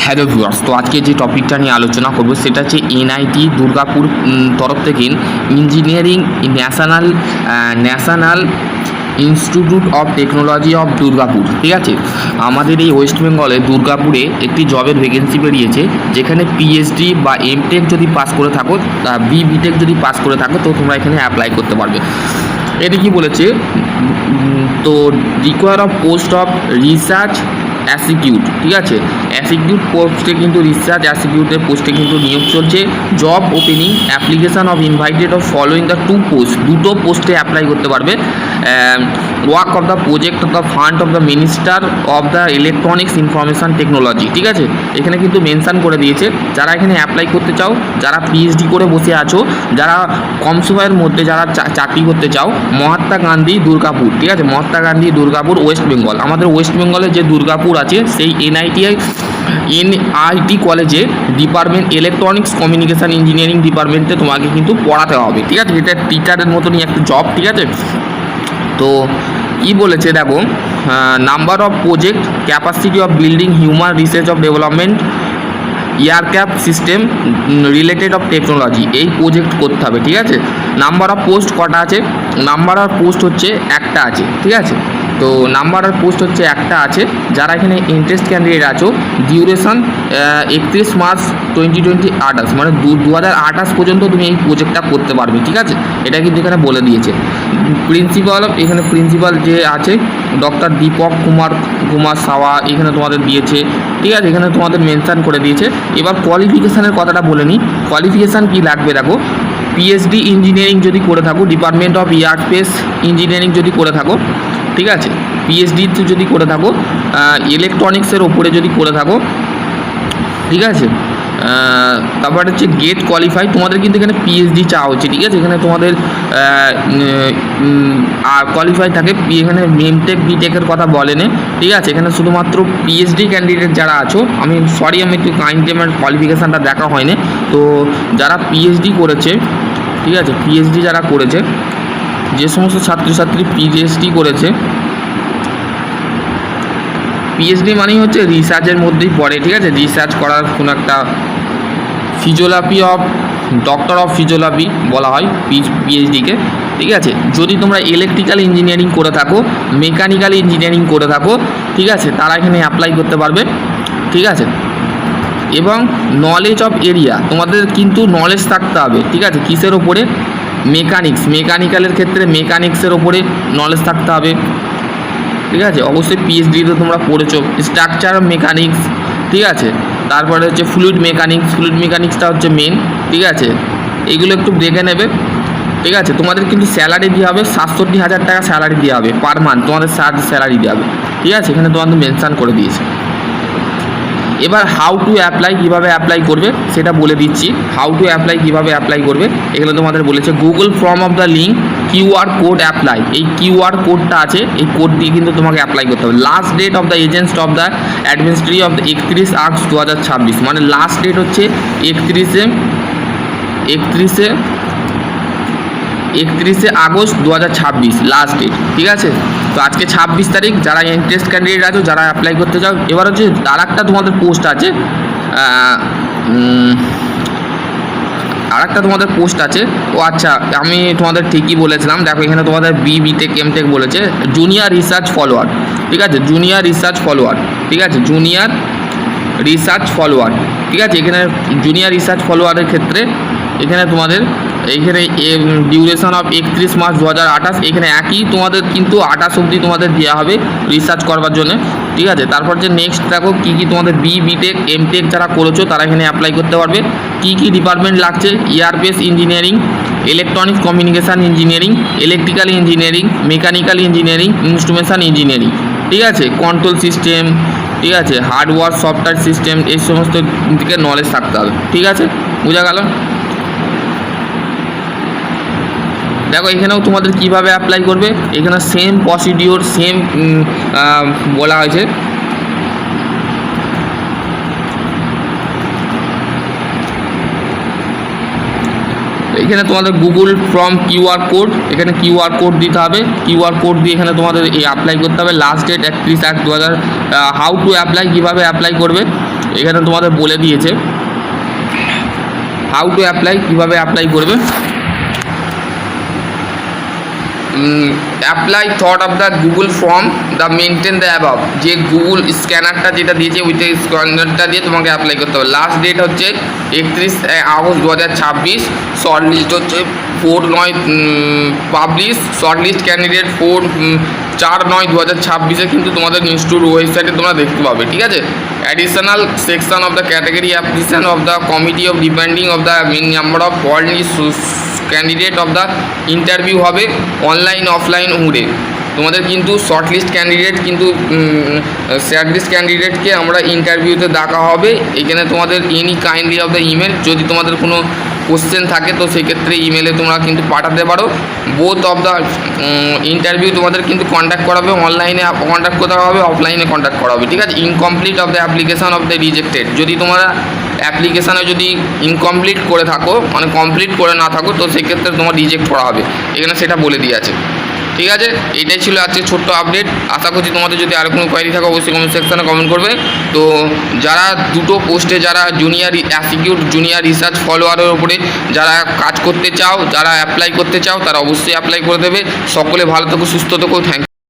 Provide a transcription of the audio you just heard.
Hello viewers, তো আজকে যে টপিকটা নিয়ে আলোচনা করব সেটা হচ্ছে এনআইটি দুর্গাপুর তরফ থেকে engineering national institute of technology of Durgapur. ঠিক আছে, আমাদের এই ওয়েস্ট বেঙ্গলে দুর্গাপুরে একটি জবের ভ্যাকেন্সি বেরিয়েছে, যেখানে পিএইচডি বা এমটেক যদি পাস করে থাকো, বিটেক যদি পাস করে থাকো, তো তোমরা এখানে অ্যাপ্লাই করতে পারবে। এটি কি বলেছে, তো require of post of research associate. ঠিক আছে, অ্যাসিকিউট পোস্টে কিন্তু রিসার্চ অ্যাসিকিউটের পোস্টে কিন্তু নিয়োগ চলছে। Job opening, application of invited of following the two post, দুটো পোস্টে অ্যাপ্লাই করতে পারবে। Work of the project of the fund of the minister of the electronics information technology. ঠিক আছে, এখানে কিন্তু মেনশান করে দিয়েছে যারা এখানে অ্যাপ্লাই করতে চাও, যারা পিএইচডি করে বসে আছো, যারা কম সময়ের মধ্যে যারা চাকরি করতে চাও, মহাত্মা গান্ধী দুর্গাপুর। ঠিক আছে, মহাত্মা গান্ধী দুর্গাপুর ওয়েস্ট বেঙ্গল, আমাদের ওয়েস্ট বেঙ্গলে যে দুর্গাপুর আছে সেই এনআইটি কলেজে ডিপার্টমেন্ট ইলেকট্রনিক্স কমিউনিকেশান ইঞ্জিনিয়ারিং ডিপার্টমেন্টে তোমাকে কিন্তু পড়াতে হবে। ঠিক আছে, এটা টিচারের মতনই একটা জব। ঠিক আছে, তো কি বলেছে দেখো, number of project, capacity of building, human research of development, aircraft system related of technology, এই প্রজেক্ট করতে হবে। ঠিক আছে, নাম্বার অফ পোস্ট কটা আছে? নাম্বার অফ পোস্ট হচ্ছে একটা আছে। ঠিক আছে, তো নাম্বার অফ পোস্ট হচ্ছে একটা আছে। যারা এখানে ইন্টারেস্ট ক্যান্ডিডেট আছো, ডিউরেশন 31 মার্চ 2028, মানে 2028 পর্যন্ত তুমি এই প্রজেক্টটা করতে পারবে। ঠিক আছে, এটা কিন্তু এখানে বলে দিয়েছে। এখানে প্রিন্সিপাল যে আছে ডক্টর দীপক কুমার সাওয়া, এখানে তোমাদের দিয়েছে। ঠিক আছে, এখানে তোমাদের মেনশান করে দিয়েছে। এবার কোয়ালিফিকেশানের কথাটা বলে নিই। কোয়ালিফিকেশান কী লাগবে দেখো, পিএইচডি ইঞ্জিনিয়ারিং যদি করে থাকো, ডিপার্টমেন্ট অফ এয়ারস্পেস ইঞ্জিনিয়ারিং যদি করে থাকো, ঠিক আছে, পিএইচডি যদি করে থাকো, ইলেকট্রনিক্সের ওপরে যদি করে থাকো, ঠিক আছে, তারপর হচ্ছে গেট কোয়ালিফাই, তোমাদের কিন্তু এখানে পিএইচডি চাওয়া হচ্ছে। ঠিক আছে, এখানে তোমাদের আর কোয়ালিফাই থাকে, এখানে এমটেক বিটেকের কথা বলেনি। ঠিক আছে, এখানে শুধুমাত্র পিএইচডি ক্যান্ডিডেট যারা আছো, আমি একটু কাইন্ডলি আমার কোয়ালিফিকেশানটা দেখা হয়নি। তো যারা পিএইচডি করেছে, ঠিক আছে, পিএইচডি যারা করেছে, যে সমস্ত ছাত্রছাত্রী পিএইচডি করেছে, পিএইচডি মানেই হচ্ছে রিসার্চের মধ্যেই পড়ে। ঠিক আছে, রিসার্চ করার কোনো একটা physiology of doctor of physiology বলা হয় পিএইচডিকে। ঠিক আছে, যদি তোমরা ইলেকট্রিক্যাল ইঞ্জিনিয়ারিং করে থাকো, মেকানিক্যাল ইঞ্জিনিয়ারিং করে থাকো, ঠিক আছে, তারা এখানে অ্যাপ্লাই করতে পারবে। ঠিক আছে, এবং নলেজ অফ এরিয়া, তোমাদের কিন্তু নলেজ থাকতে হবে। ঠিক আছে, কিসের ওপরে? মেকানিক্যালের ক্ষেত্রে মেকানিক্সের ওপরে নলেজ থাকতে হবে। ঠিক আছে, অবশ্যই পিএইচডিতে তোমরা পড়েছো স্ট্রাকচার মেকানিক্স। ঠিক আছে, তারপরে হচ্ছে ফ্লুইড মেকানিক্সটা হচ্ছে মেন। ঠিক আছে, এইগুলো একটু দেখে নেবে। ঠিক আছে, তোমাদের কিন্তু স্যালারি দেওয়া হবে 67,000 টাকা স্যালারি দেওয়া হবে পার মান্থ, তোমাদের স্যালারি দেওয়া হবে। ঠিক আছে, এখানে তোমাদের মেনশান করে দিয়েছে। এবার হাউ টু অ্যাপ্লাই, কীভাবে অ্যাপ্লাই করবে সেটা বলে দিচ্ছি। হাউ টু অ্যাপ্লাই, কীভাবে অ্যাপ্লাই করবে এখানে তোমাদের বলেছে Google form of the link QR code apply. এই কিউআর কোডটা আছে, এই কোড দিয়ে কিন্তু তোমাকে অ্যাপ্লাই করতে হবে। Last date of the agency of the administry of the 31 August 2026, মানে লাস্ট ডেট হচ্ছে 31 আগস্ট 2026 লাস্ট ডেট। ঠিক আছে, তো আজকে 26 তারিখ। যারা ইন্টারেস্ট ক্যান্ডিডেট আছো, যারা অ্যাপ্লাই করতে চাও, এবার হচ্ছে আর একটা তোমাদের পোস্ট আছে, ও আচ্ছা, আমি তোমাদের ঠিকই বলেছিলাম। দেখো এখানে তোমাদের বিটেক এমটেক বলেছে, জুনিয়র রিসার্চ ফলোয়ার। ঠিক আছে, জুনিয়র রিসার্চ ফলোয়ার। ঠিক আছে, জুনিয়র রিসার্চ ফলোয়ার। ঠিক আছে, এখানে জুনিয়র রিসার্চ ফলোয়ারের ক্ষেত্রে এখানে তোমাদের ডিউরেশন অফ 31 মার্চ 2028, এখানে একই তোমাদের কিন্তু 28 অবধি তোমাদের দেওয়া হবে রিসার্চ করবার জন্য। ঠিক আছে, তারপর যে নেক্সট দেখো কী কী তোমাদের বিটেক এমটেক যারা করেছো তারা এখানে অ্যাপ্লাই করতে পারবে। কী কী ডিপার্টমেন্ট লাগছে? Airbase engineering, electronics communication engineering, electrical engineering, mechanical engineering, instrumentation engineering. ঠিক আছে, কন্ট্রোল সিস্টেম, ঠিক আছে, হার্ডওয়্যার সফটওয়্যার সিস্টেম, এই সমস্ত দিকে নলেজ থাকতে হবে। ঠিক আছে, বোঝা গেল? দেখো এখানেও তোমাদের কিভাবে অ্যাপ্লাই করবে, এখানে সেম প্রসিডিওর সেম বলা হয়েছে। এখানে তোমাদের গুগল ফর্ম কিউআর কোড, এখানে কিউআর কোড দিতে হবে। কিউআর কোড দিয়ে এখানে তোমাদের অ্যাপ্লাই করতে হবে। Last date 31 August 2000। How to apply, কীভাবে অ্যাপ্লাই করবে এখানে তোমাদের বলে দিয়েছে হাউ টু অ্যাপ্লাই, কীভাবে অ্যাপ্লাই করবে। Apply thought of the Google form the maintain the above, যে গুগল স্ক্যানারটা যেটা দিয়েছে ওই স্ক্যানারটা দিয়ে তোমাকে অ্যাপ্লাই করতে হবে। লাস্ট ডেট হচ্ছে 31 আগস্ট 2026। শর্ট লিস্ট হচ্ছে 4/9 পাবলিশ, শর্ট লিস্ট ক্যান্ডিডেট 4/9/2026 কিন্তু তোমাদের ইনস্টিটিউট ওয়েবসাইটে তোমরা দেখতে পাবে, ঠিক আছে। Additional section of the category application of the committee of depending of the main number of candidate of the interview হবে অনলাইন অফলাইন উড়ে। তোমাদের কিন্তু শর্টলিস্ট ক্যান্ডিডেট কিন্তু শর্টলিস্ট ক্যান্ডিডেটকে আমরা ইন্টারভিউতে ডাকা হবে। এখানে তোমাদের any kindly of the email, যদি তোমাদের কোনো কোশ্চেন থাকে তো সেক্ষেত্রে ইমেলে তোমরা কিন্তু পাঠাতে পারো। বোথ অফ দ্য ইন্টারভিউ তোমাদের কিন্তু কন্ট্যাক্ট করা হবে, অনলাইনে কন্ট্যাক্ট করা হবে, অফলাইনে কন্ট্যাক্ট করা হবে, ঠিক আছে। Incomplete of the application of the rejected, যদি তোমরা অ্যাপ্লিকেশানে যদি ইনকমপ্লিট করে থাকো, মানে কমপ্লিট করে না থাকো, তো সেক্ষেত্রে তোমার রিজেক্ট করা হবে, এখানে সেটা বলে দিয়ে আছে, ঠিক আছে। এটাই ছিল আজকে ছোট্ট আপডেট। আশা করছি তোমাদের যদি আরও কোনো কোয়ারি থাকে অবশ্যই কমেন্ট সেকশানে কমেন্ট করবে। তো যারা দুটো পোস্টে যারা জুনিয়র অ্যাসিকিউট জুনিয়র রিসার্চ ফলোয়ারের উপরে যারা কাজ করতে চাও, যারা অ্যাপ্লাই করতে চাও, তারা অবশ্যই অ্যাপ্লাই করে দেবে। সকলে ভালো থেকো, সুস্থ থেকো, থ্যাংক ইউ।